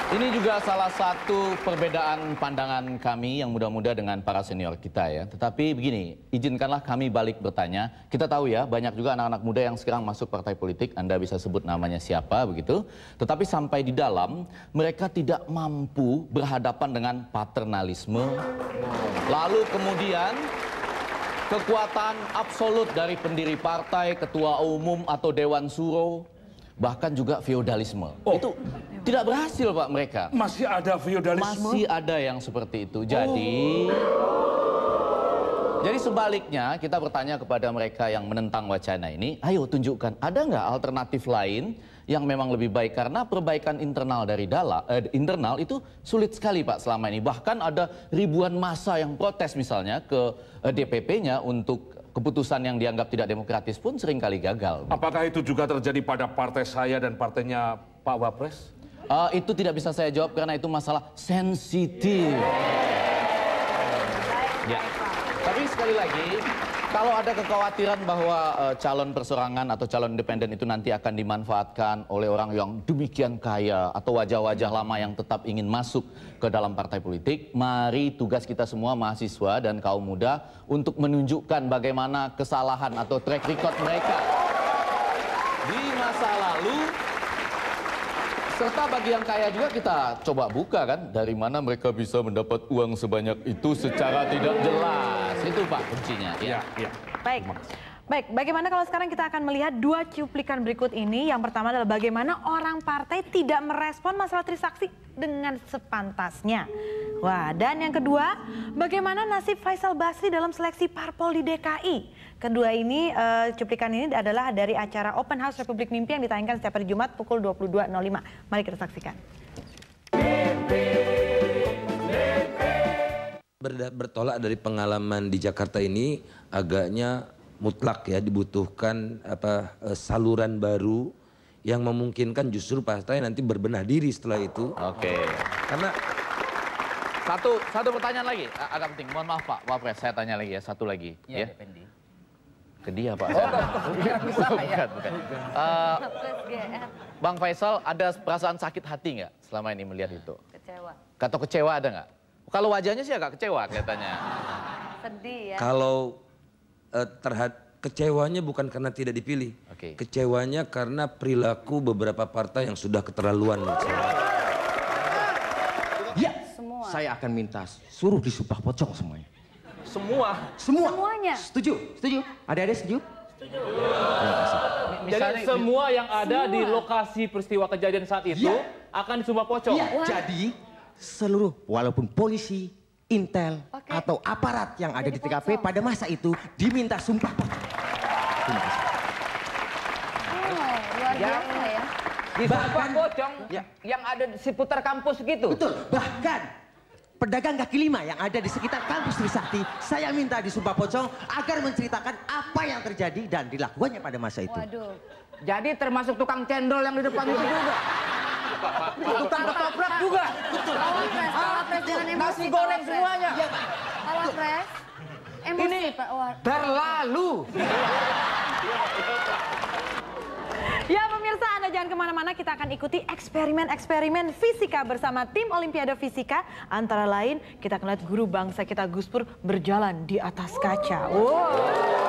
Ini juga salah satu perbedaan pandangan kami yang muda-muda dengan para senior kita ya. Tetapi begini, izinkanlah kami balik bertanya. Kita tahu ya, banyak juga anak-anak muda yang sekarang masuk partai politik. Anda bisa sebut namanya siapa begitu. Tetapi sampai di dalam, mereka tidak mampu berhadapan dengan paternalisme. Lalu kemudian kekuatan absolut dari pendiri partai, ketua umum atau dewan suro. Bahkan juga feodalisme. Itu tidak berhasil Pak mereka. Masih ada feodalisme? Masih ada yang seperti itu. Jadi sebaliknya kita bertanya kepada mereka yang menentang wacana ini, ayo tunjukkan ada nggak alternatif lain yang memang lebih baik, karena perbaikan internal dari internal itu sulit sekali Pak selama ini. Bahkan ada ribuan massa yang protes misalnya ke DPP-nya untuk keputusan yang dianggap tidak demokratis pun seringkali gagal. Apakah itu juga terjadi pada partai saya dan partainya Pak Wapres? Itu tidak bisa saya jawab karena itu masalah sensitif. Ya. Tapi sekali lagi, kalau ada kekhawatiran bahwa calon perseorangan atau calon independen itu nanti akan dimanfaatkan oleh orang yang demikian kaya atau wajah-wajah lama yang tetap ingin masuk ke dalam partai politik, mari tugas kita semua mahasiswa dan kaum muda untuk menunjukkan bagaimana kesalahan atau track record mereka di masa lalu. Serta bagi yang kaya juga kita coba buka kan, dari mana mereka bisa mendapat uang sebanyak itu secara tidak jelas. Itu Pak kuncinya. Ya. Baik, bagaimana kalau sekarang kita akan melihat dua cuplikan berikut ini. Yang pertama adalah bagaimana orang partai tidak merespon masalah Trisakti dengan sepantasnya. Wah, dan yang kedua, bagaimana nasib Faisal Basri dalam seleksi parpol di DKI. Kedua ini, cuplikan ini adalah dari acara Open House Republik Mimpi yang ditayangkan setiap hari Jumat pukul 22.05. Mari kita saksikan. Bertolak dari pengalaman di Jakarta ini agaknya mutlak ya, dibutuhkan saluran baru yang memungkinkan justru partai nanti berbenah diri setelah itu. Oke. Karena satu pertanyaan lagi agak penting. Mohon maaf Pak Wapres, saya tanya lagi ya, satu lagi ya. Ke dia Pak. Bukan. Bang Faisal, ada perasaan sakit hati nggak selama ini melihat itu? Kecewa. Atau kecewa ada nggak? Kalau wajahnya sih agak kecewa kelihatannya. Sedih ya. Kalau kecewanya bukan karena tidak dipilih. Oke. Kecewanya karena perilaku beberapa partai yang sudah keterlaluan. Ya, saya akan minta suruh disumpah pocong semuanya. Semuanya. Setuju? Adik-adik setuju? Setuju. Jadi semua yang ada di lokasi peristiwa kejadian saat itu akan disumpah pocong. Ya, jadi seluruh walaupun polisi, intel atau aparat yang ada di TKP pada masa itu diminta sumpah pocong. Terima kasih. Luar biasa ya. Disumpah pocong yang ada di seputar kampus gitu. Betul, bahkan pedagang kaki lima yang ada di sekitar kampus Trisakti, saya minta disumpah pocong agar menceritakan apa yang terjadi dan dilakukannya pada masa itu. Waduh. Jadi termasuk tukang cendol yang di depan itu juga. Tukang ketoprak juga. Wapres jangan emosi. Nasi goreng semuanya. Wapres, emosi Pak Wapres. Terlalu. Ya pemirsa, Anda jangan kemana-mana, kita akan ikuti eksperimen-eksperimen fisika bersama tim Olimpiade Fisika. Antara lain, kita akan lihat guru bangsa kita Gus Pur berjalan di atas kaca. Wow.